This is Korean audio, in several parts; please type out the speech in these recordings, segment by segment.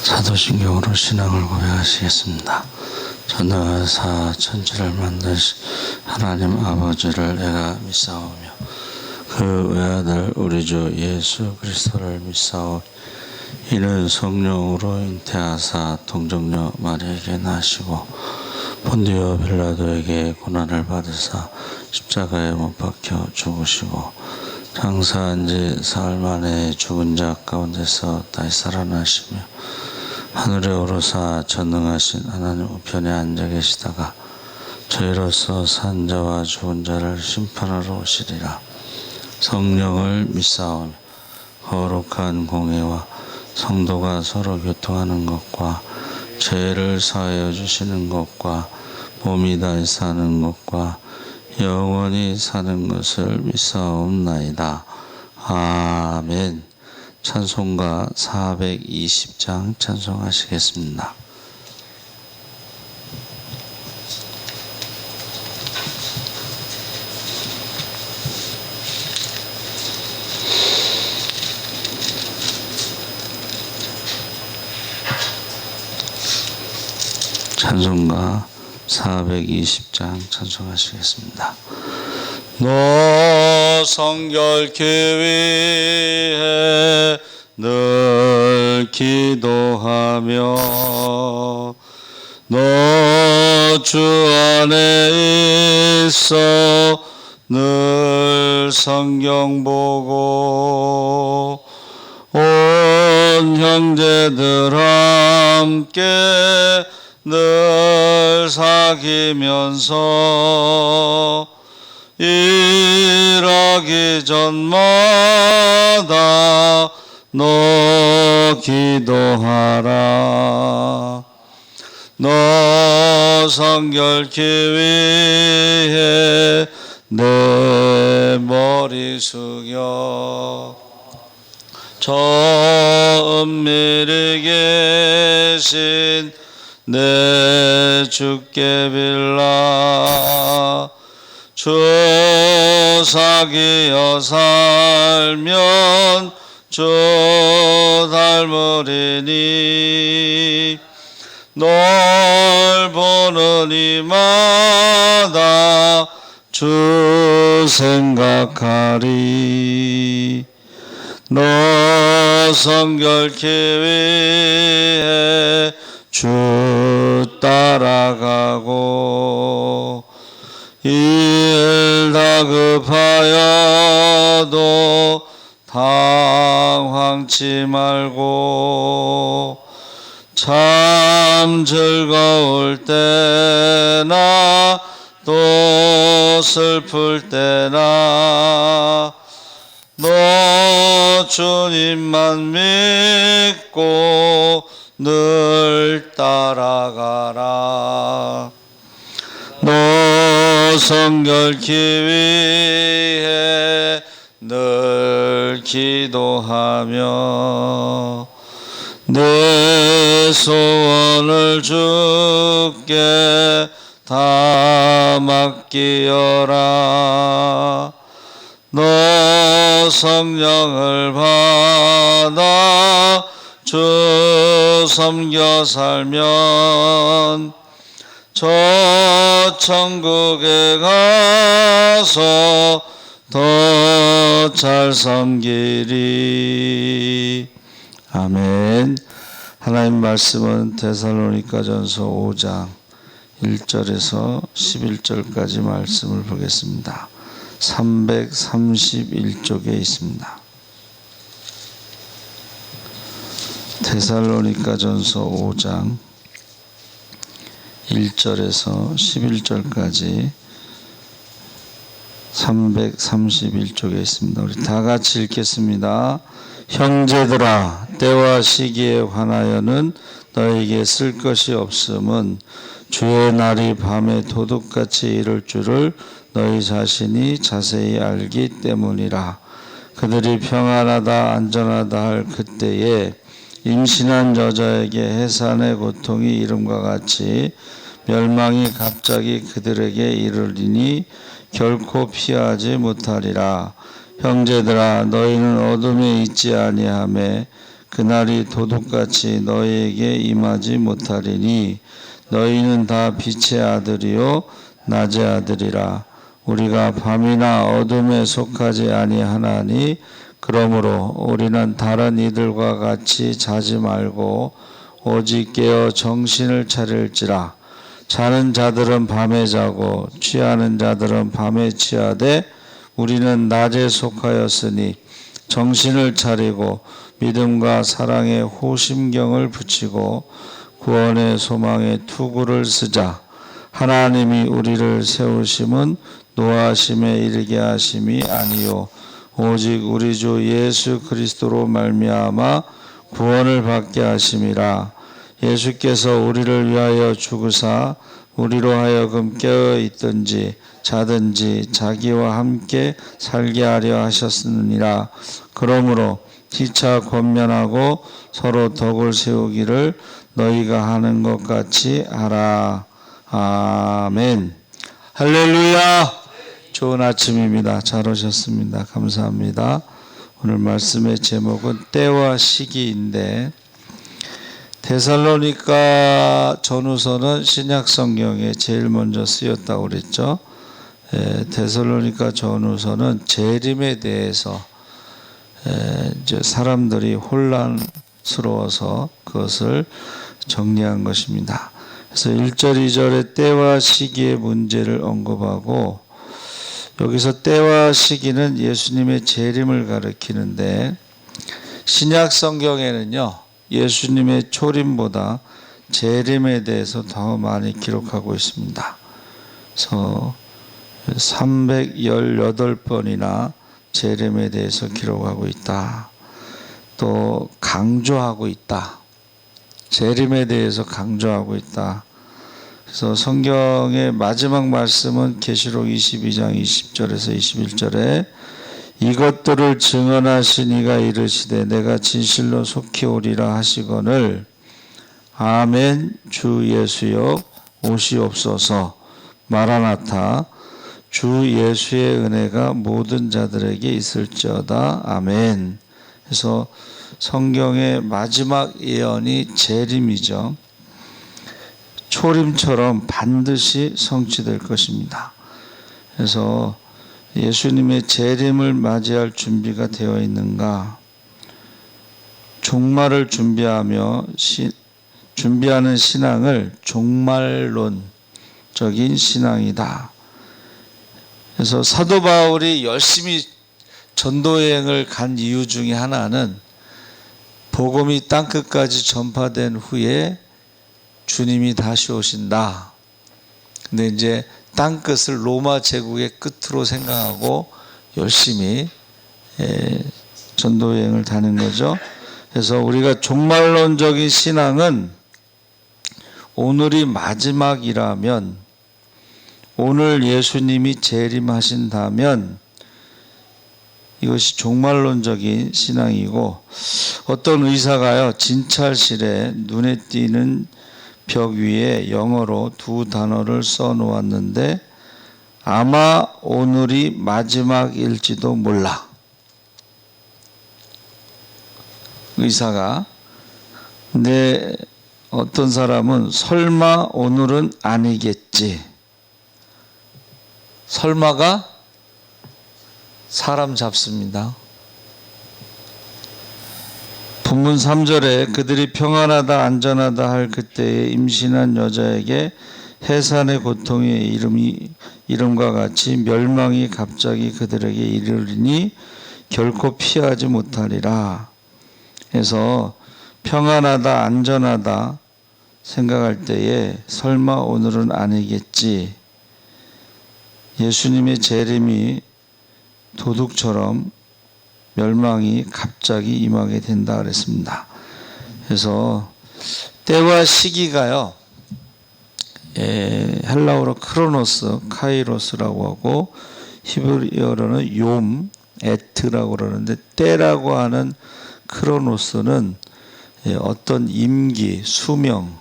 사도신경으로 신앙을 고백하시겠습니다. 전능하사 천지를 만드신 하나님 아버지를 내가 믿사오며 그 외아들 우리 주 예수 그리스도를 믿사오니 이는 성령으로 잉태하사 동정녀 마리아에게 나시고 본디오 빌라도에게 고난을 받으사 십자가에 못 박혀 죽으시고 장사한 지 사흘 만에 죽은 자 가운데서 다시 살아나시며 하늘에 오르사 전능하신 하나님 우편에 앉아 계시다가 저희로서 산 자와 죽은 자를 심판하러 오시리라. 성령을 믿사오며 거룩한 공회와 성도가 서로 교통하는 것과 죄를 사하여 주시는 것과 몸이 다시 사는 것과 영원히 사는 것을 믿사옵나이다. 아멘. 찬송가 420장 찬송하시겠습니다. 찬송가 420장 찬송하시겠습니다. 너 성결케 위해 늘 기도하며 너 주 안에 있어 늘 성경 보고 온 형제들 함께 늘 사귀면서 일하기 전마다 너 기도하라. 너 성결케 위해 내 머리 숙여 저 은밀히 계신 내 주께 빌라. 주 사귀어 살면 주 닮으리니 널 보는 이마다 주 생각하리. 너 성결케 위해 주 따라가고 일 다급하여도 당황치 말고 참 즐거울 때나 또 슬플 때나 너 주님만 믿고 늘 따라가라. 너 성결케 위해 늘 기도하며 내 소원을 주께 다 맡기어라. 너 성령을 받아 주 섬겨 살면 저 천국에 가서 더 잘 섬기리. 아멘. 하나님 말씀은 데살로니가전서 5장 1절에서 11절까지 말씀을 보겠습니다. 331쪽에 있습니다. 데살로니가전서 5장 1절에서 11절까지 331쪽에 있습니다. 우리 다 같이 읽겠습니다. 형제들아, 때와 시기에 관하여는 너에게 쓸 것이 없음은 주의 날이 밤에 도둑같이 이를 줄을 너희 자신이 자세히 알기 때문이라. 그들이 평안하다 안전하다 할 그때에 임신한 여자에게 해산의 고통이 이름과 같이 멸망이 갑자기 그들에게 이르리니 결코 피하지 못하리라. 형제들아, 너희는 어둠에 있지 아니하매 그날이 도둑같이 너희에게 임하지 못하리니 너희는 다 빛의 아들이요 낮의 아들이라. 우리가 밤이나 어둠에 속하지 아니하나니 그러므로 우리는 다른 이들과 같이 자지 말고 오직 깨어 정신을 차릴지라. 자는 자들은 밤에 자고 취하는 자들은 밤에 취하되 우리는 낮에 속하였으니 정신을 차리고 믿음과 사랑의 호심경을 붙이고 구원의 소망의 투구를 쓰자. 하나님이 우리를 세우심은 노하심에 이르게 하심이 아니요 오직 우리 주 예수 그리스도로 말미암아 구원을 받게 하심이라. 예수께서 우리를 위하여 죽으사 우리로 하여금 깨어 있든지 자든지 자기와 함께 살게 하려 하셨느니라. 그러므로 피차 권면하고 서로 덕을 세우기를 너희가 하는 것 같이 하라. 아멘. 할렐루야. 좋은 아침입니다. 잘 오셨습니다. 감사합니다. 오늘 말씀의 제목은 때와 시기인데, 데살로니가 전후서는 신약 성경에 제일 먼저 쓰였다고 그랬죠. 데살로니가 전후서는 재림에 대해서 이제 사람들이 혼란스러워서 그것을 정리한 것입니다. 그래서 1절, 2절에 때와 시기의 문제를 언급하고, 여기서 때와 시기는 예수님의 재림을 가리키는데, 신약 성경에는요 예수님의 초림보다 재림에 대해서 더 많이 기록하고 있습니다. 그래서 318번이나 재림에 대해서 기록하고 있다. 또 강조하고 있다. 재림에 대해서 강조하고 있다. 그래서 성경의 마지막 말씀은 계시록 22장 20절에서 21절에 이것들을 증언하신 이가 이르시되 내가 진실로 속히 오리라 하시거늘 아멘. 주 예수여 오시옵소서. 마라나타. 주 예수의 은혜가 모든 자들에게 있을지어다. 아멘. 그래서 성경의 마지막 예언이 재림이죠. 초림처럼 반드시 성취될 것입니다. 그래서 예수님의 재림을 맞이할 준비가 되어 있는가? 종말을 준비하는 신앙을 종말론적인 신앙이다. 그래서 사도 바울이 열심히 전도여행을 간 이유 중에 하나는 복음이 땅끝까지 전파된 후에 주님이 다시 오신다. 근데 이제 땅끝을 로마 제국의 끝으로 생각하고 열심히 전도여행을 다닌 거죠. 그래서 우리가 종말론적인 신앙은 오늘이 마지막이라면, 오늘 예수님이 재림하신다면 이것이 종말론적인 신앙이고, 어떤 의사가요 진찰실에 눈에 띄는 벽 위에 영어로 두 단어를 써 놓았는데 아마 오늘이 마지막일지도 몰라. 의사가. 근데 어떤 사람은 설마 오늘은 아니겠지. 설마가 사람 잡습니다. 본문 3절에 그들이 평안하다 안전하다 할 그때에 임신한 여자에게 해산의 고통의 이름과 같이 멸망이 갑자기 그들에게 이르리니 결코 피하지 못하리라. 그래서 평안하다 안전하다 생각할 때에 설마 오늘은 아니겠지. 예수님의 재림이 도둑처럼 멸망이 갑자기 임하게 된다 그랬습니다. 그래서 때와 시기가요 헬라어로 크로노스, 카이로스라고 하고 히브리어로는 욤, 에트라고 그러는데, 때라고 하는 크로노스는 어떤 임기, 수명,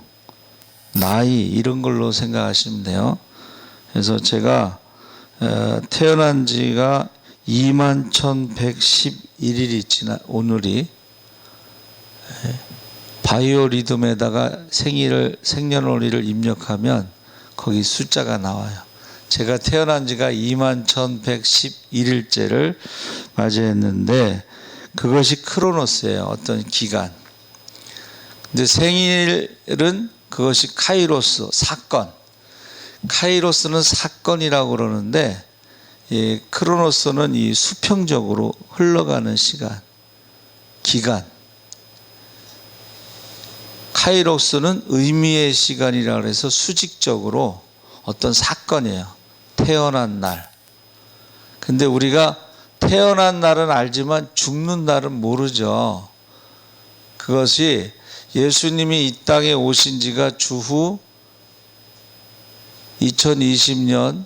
나이 이런 걸로 생각하시면 돼요. 그래서 제가 태어난 지가 21,111일이 지나 오늘이 바이오리듬에다가 생년월일을 입력하면 거기 숫자가 나와요. 제가 태어난 지가 21,111일째를 맞이했는데 그것이 크로노스예요. 어떤 기간. 근데 생일은 그것이 카이로스, 사건. 카이로스는 사건이라고 그러는데 크로노스는 이 수평적으로 흘러가는 시간, 기간. 카이로스는 의미의 시간이라 해서 수직적으로 어떤 사건이에요. 태어난 날. 근데 우리가 태어난 날은 알지만 죽는 날은 모르죠. 그것이 예수님이 이 땅에 오신 지가 주후 2020년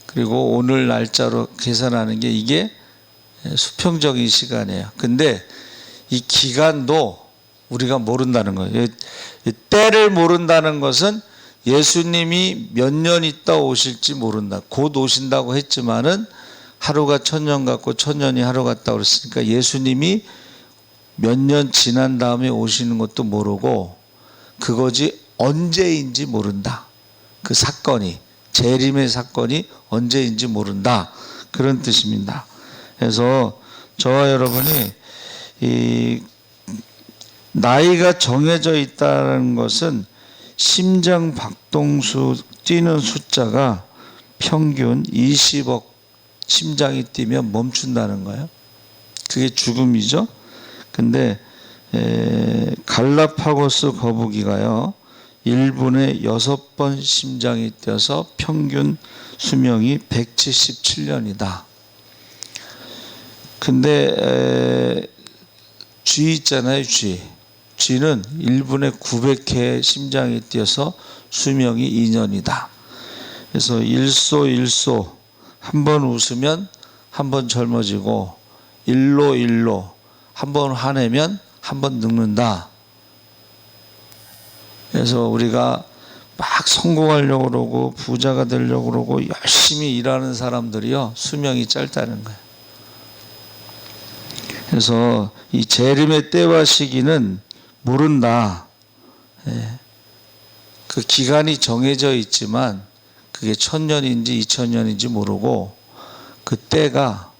그리고 오늘 날짜로 계산하는 게 이게 수평적인 시간이에요. 근데 이 기간도 우리가 모른다는 거예요. 때를 모른다는 것은 예수님이 몇 년 있다 오실지 모른다. 곧 오신다고 했지만은 하루가 1000년 같고 1000년이 하루 같다 그랬으니까 예수님이 몇 년 지난 다음에 오시는 것도 모르고 그것이 언제인지 모른다. 그 사건이 재림의 사건이 언제인지 모른다. 그런 뜻입니다. 그래서 저와 여러분이 이 나이가 정해져 있다는 것은 심장 박동수 뛰는 숫자가 평균 20억 심장이 뛰면 멈춘다는 거예요. 그게 죽음이죠. 근데 갈라파고스 거북이가요 1분에 6번 심장이 뛰어서 평균 수명이 177년이다. 근데 쥐 있잖아요. 쥐는 1분에 900회 심장이 뛰어서 수명이 2년이다. 그래서 일소 한 번 웃으면 한 번 젊어지고 일로 한 번 화내면 한 번 늙는다. 그래서 우리가 막 성공하려고 그러고 부자가 되려고 그러고 열심히 일하는 사람들이요 수명이 짧다는 거예요. 그래서 이 재림의 때와 시기는 모른다. 그 기간이 정해져 있지만 그게 1000년인지 2000년인지 모르고 그 때가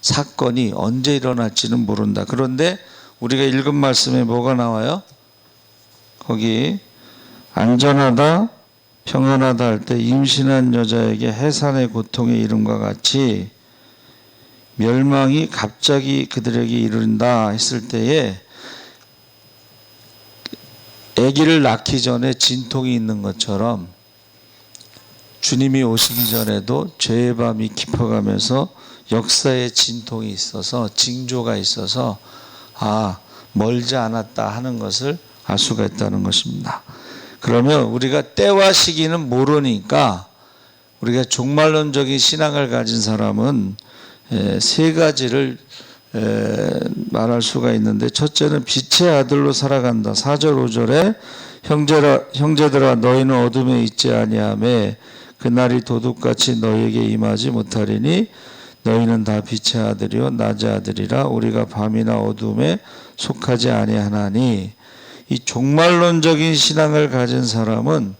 사건이 언제 일어날지는 모른다. 그런데 우리가 읽은 말씀에 뭐가 나와요? 거기 안전하다 평안하다 할 때 임신한 여자에게 해산의 고통의 이름과 같이 멸망이 갑자기 그들에게 이른다 했을 때에 아기를 낳기 전에 진통이 있는 것처럼 주님이 오시기 전에도 죄의 밤이 깊어가면서 역사의 진통이 있어서 징조가 있어서 멀지 않았다 하는 것을 알 수가 있다는 것입니다. 그러면 우리가 때와 시기는 모르니까 우리가 종말론적인 신앙을 가진 사람은 세 가지를 말할 수가 있는데 첫째는 빛의 아들로 살아간다. 4절 5절에 형제들아 너희는 어둠에 있지 아니하매 그날이 도둑같이 너희에게 임하지 못하리니 너희는 다 빛의 아들이요 낮의 아들이라 우리가 밤이나 어둠에 속하지 아니하나니 이 종말론적인 신앙을 가진 사람은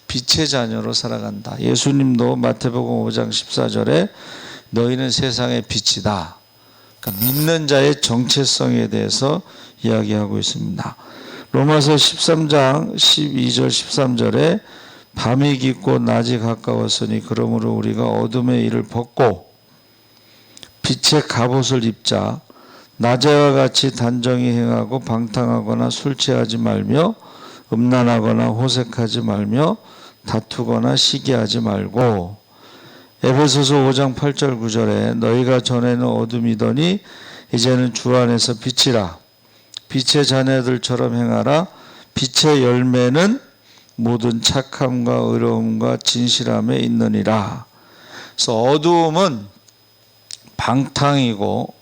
빛의 자녀로 살아간다. 예수님도 마태복음 5장 14절에 너희는 세상의 빛이다. 그러니까 믿는 자의 정체성에 대해서 이야기하고 있습니다. 로마서 13장 12절 13절에 밤이 깊고 낮이 가까웠으니 그러므로 우리가 어둠의 일을 벗고 빛의 갑옷을 입자. 낮에와 같이 단정히 행하고 방탕하거나 술 취하지 말며 음란하거나 호색하지 말며 다투거나 시기하지 말고 에베소서 5장 8절 9절에 너희가 전에는 어둠이더니 이제는 주 안에서 빛이라. 빛의 자녀들처럼 행하라. 빛의 열매는 모든 착함과 의로움과 진실함에 있느니라. 그래서 어두움은 방탕이고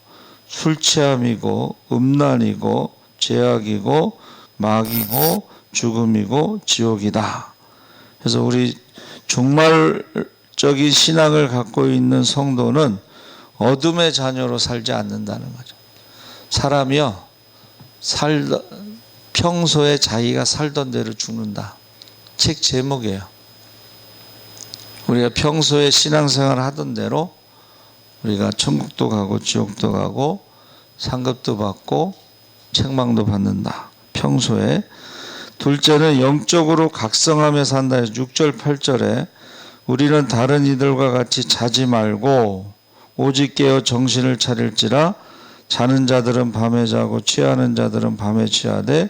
술 취함이고 음란이고 죄악이고 마귀고 죽음이고 지옥이다. 그래서 우리 종말적인 신앙을 갖고 있는 성도는 어둠의 자녀로 살지 않는다는 거죠. 사람이요 평소에 자기가 살던 대로 죽는다. 책 제목이에요. 우리가 평소에 신앙생활 하던 대로 우리가 천국도 가고 지옥도 가고 상급도 받고 책망도 받는다. 평소에. 둘째는 영적으로 각성하며 산다. 6절 8절에 우리는 다른 이들과 같이 자지 말고 오직 깨어 정신을 차릴지라 자는 자들은 밤에 자고 취하는 자들은 밤에 취하되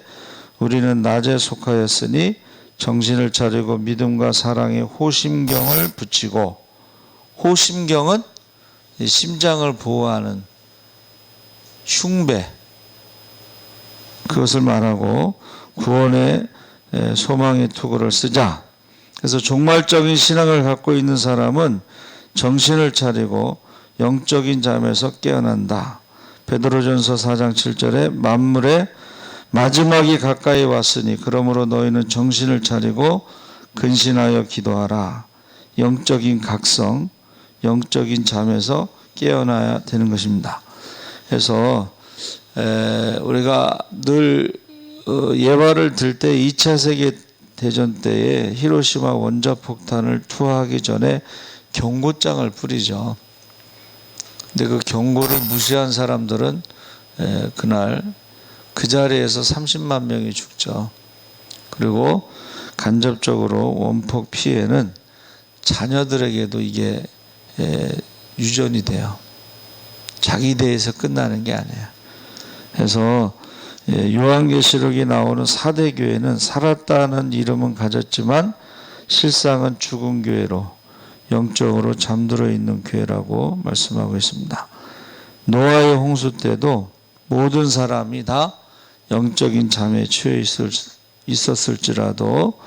우리는 낮에 속하였으니 정신을 차리고 믿음과 사랑에 호심경을 붙이고, 호심경은 심장을 보호하는 흉배, 그것을 말하고 구원의 소망의 투구를 쓰자. 그래서 종말적인 신앙을 갖고 있는 사람은 정신을 차리고 영적인 잠에서 깨어난다. 베드로전서 4장 7절에 만물의 마지막이 가까이 왔으니 그러므로 너희는 정신을 차리고 근신하여 기도하라. 영적인 각성, 영적인 잠에서 깨어나야 되는 것입니다. 그래서 우리가 늘 예화를 들 때 2차 세계대전 때에 히로시마 원자폭탄을 투하하기 전에 경고장을 뿌리죠. 근데 그 경고를 무시한 사람들은 그날 그 자리에서 30만 명이 죽죠. 그리고 간접적으로 원폭 피해는 자녀들에게도 이게 유전이 돼요. 자기 대에서 끝나는 게 아니에요. 그래서 요한계시록에 나오는 4대 교회는 살았다는 이름은 가졌지만 실상은 죽은 교회로 영적으로 잠들어 있는 교회라고 말씀하고 있습니다. 노아의 홍수 때도 모든 사람이 다 영적인 잠에 취해 있었을지라도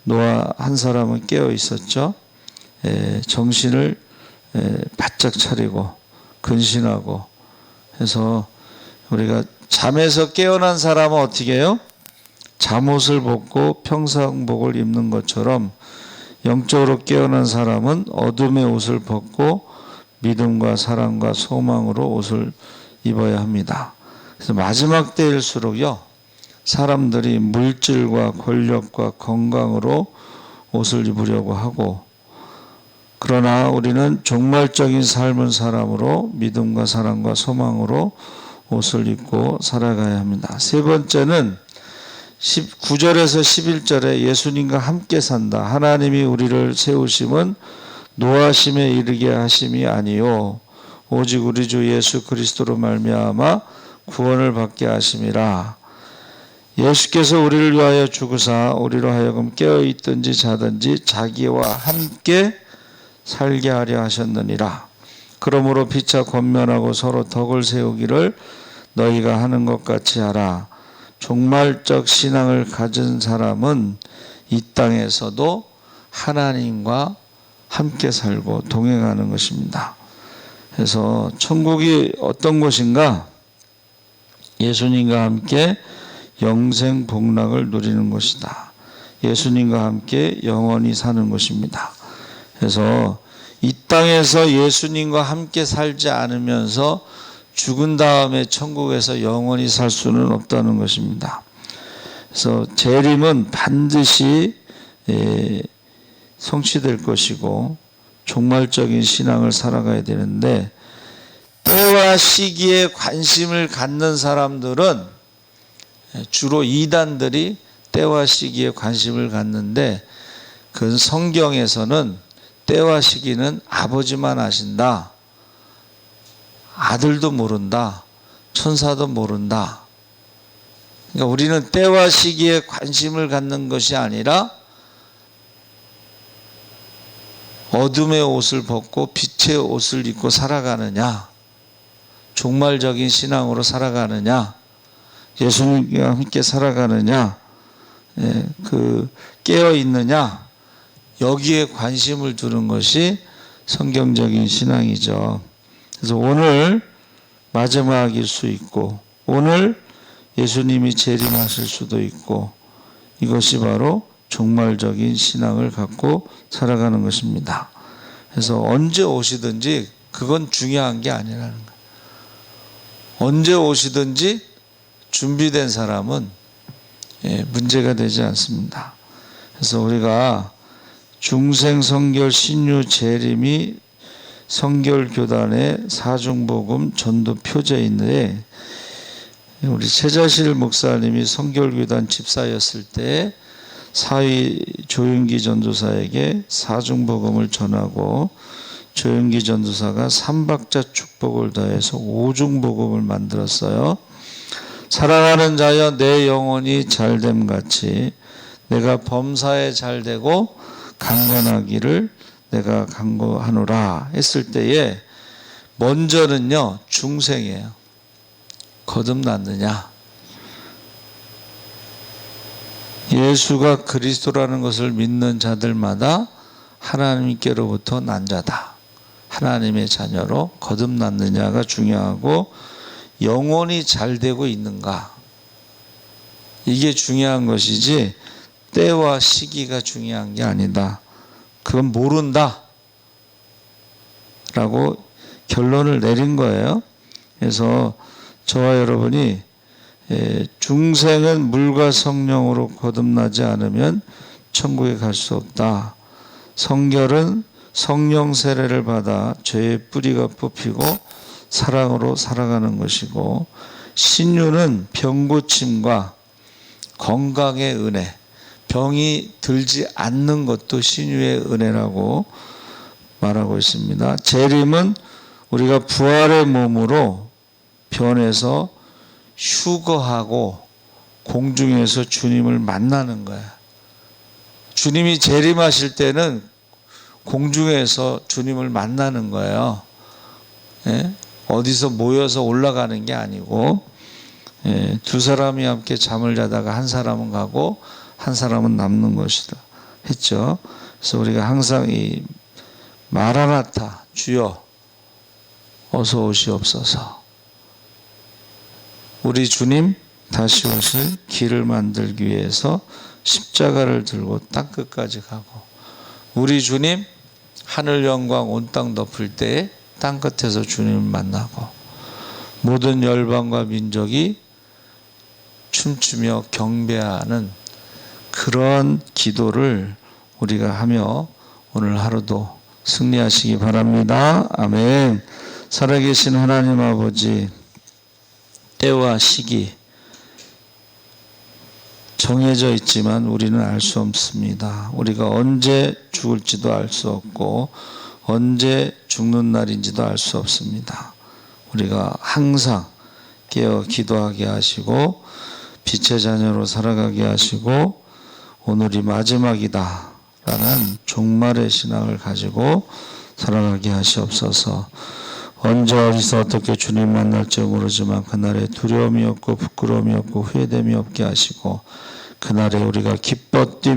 노아 한 사람은 깨어 있었죠. 정신을 바짝 차리고 근신하고 해서 우리가 잠에서 깨어난 사람은 어떻게 해요? 잠옷을 벗고 평상복을 입는 것처럼 영적으로 깨어난 사람은 어둠의 옷을 벗고 믿음과 사랑과 소망으로 옷을 입어야 합니다. 그래서 마지막 때일수록요, 사람들이 물질과 권력과 건강으로 옷을 입으려고 하고, 그러나 우리는 종말적인 삶을 사람으로 믿음과 사랑과 소망으로 옷을 입고 살아가야 합니다. 세 번째는 9절에서 11절에 예수님과 함께 산다. 하나님이 우리를 세우심은 노하심에 이르게 하심이 아니요 오직 우리 주 예수 그리스도로 말미암아 구원을 받게 하심이라. 예수께서 우리를 위하여 죽으사 우리로 하여금 깨어 있든지 자든지 자기와 함께 살게 하려 하셨느니라. 그러므로 피차 권면하고 서로 덕을 세우기를 너희가 하는 것 같이 하라. 종말적 신앙을 가진 사람은 이 땅에서도 하나님과 함께 살고 동행하는 것입니다. 그래서 천국이 어떤 곳인가? 예수님과 함께 영생 복락을 누리는 것이다. 예수님과 함께 영원히 사는 것입니다. 그래서 이 땅에서 예수님과 함께 살지 않으면서 죽은 다음에 천국에서 영원히 살 수는 없다는 것입니다. 그래서 재림은 반드시 성취될 것이고 종말적인 신앙을 살아가야 되는데, 때와 시기에 관심을 갖는 사람들은 주로 이단들이 때와 시기에 관심을 갖는데, 그 성경에서는 때와 시기는 아버지만 아신다. 아들도 모른다. 천사도 모른다. 그러니까 우리는 때와 시기에 관심을 갖는 것이 아니라 어둠의 옷을 벗고 빛의 옷을 입고 살아가느냐, 종말적인 신앙으로 살아가느냐, 예수님과 함께 살아가느냐, 깨어 있느냐, 여기에 관심을 두는 것이 성경적인 신앙이죠. 그래서 오늘 마지막일 수 있고, 오늘 예수님이 재림하실 수도 있고, 이것이 바로 종말적인 신앙을 갖고 살아가는 것입니다. 그래서 언제 오시든지 그건 중요한 게 아니라는 거예요. 언제 오시든지 준비된 사람은 문제가 되지 않습니다. 그래서 우리가 중생, 성결, 신유, 재림이 성결교단의 사중복음 전도 표제인데, 우리 최자실 목사님이 성결교단 집사였을 때 사위 조윤기 전도사에게 사중복음을 전하고, 조윤기 전도사가 삼박자 축복을 더해서 오중복음을 만들었어요. 사랑하는 자여 내 영혼이 잘됨 같이 내가 범사에 잘되고 강건하기를 내가 간구하노라 했을 때에 먼저는요, 중생이에요. 거듭났느냐? 예수가 그리스도라는 것을 믿는 자들마다 하나님께로부터 난 자다. 하나님의 자녀로 거듭났느냐가 중요하고, 영혼이 잘 되고 있는가? 이게 중요한 것이지 때와 시기가 중요한 게 아니다. 그건 모른다 라고 결론을 내린 거예요. 그래서 저와 여러분이 중생은 물과 성령으로 거듭나지 않으면 천국에 갈 수 없다. 성결은 성령 세례를 받아 죄의 뿌리가 뽑히고 사랑으로 살아가는 것이고, 신유는 병고침과 건강의 은혜, 병이 들지 않는 것도 신유의 은혜라고 말하고 있습니다. 재림은 우리가 부활의 몸으로 변해서 휴거하고 공중에서 주님을 만나는 거야. 주님이 재림하실 때는 공중에서 주님을 만나는 거예요. 어디서 모여서 올라가는 게 아니고, 두 사람이 함께 잠을 자다가 한 사람은 가고 한 사람은 남는 것이다 했죠. 그래서 우리가 항상 이 마라나타, 주여 어서 오시옵소서, 우리 주님 다시 오실 길을 만들기 위해서 십자가를 들고 땅끝까지 가고, 우리 주님 하늘 영광 온 땅 덮을 때에 땅끝에서 주님을 만나고, 모든 열방과 민족이 춤추며 경배하는 그런 기도를 우리가 하며 오늘 하루도 승리하시기 바랍니다. 아멘. 살아계신 하나님 아버지, 때와 시기 정해져 있지만 우리는 알 수 없습니다. 우리가 언제 죽을지도 알 수 없고 언제 죽는 날인지도 알 수 없습니다. 우리가 항상 깨어 기도하게 하시고 빛의 자녀로 살아가게 하시고, 오늘이 마지막이다 라는 종말의 신앙을 가지고 살아가게 하시옵소서. 언제 어디서 어떻게 주님 만날지 모르지만 그날에 두려움이 없고 부끄러움이 없고 후회됨이 없게 하시고, 그날에 우리가 기뻐 뛰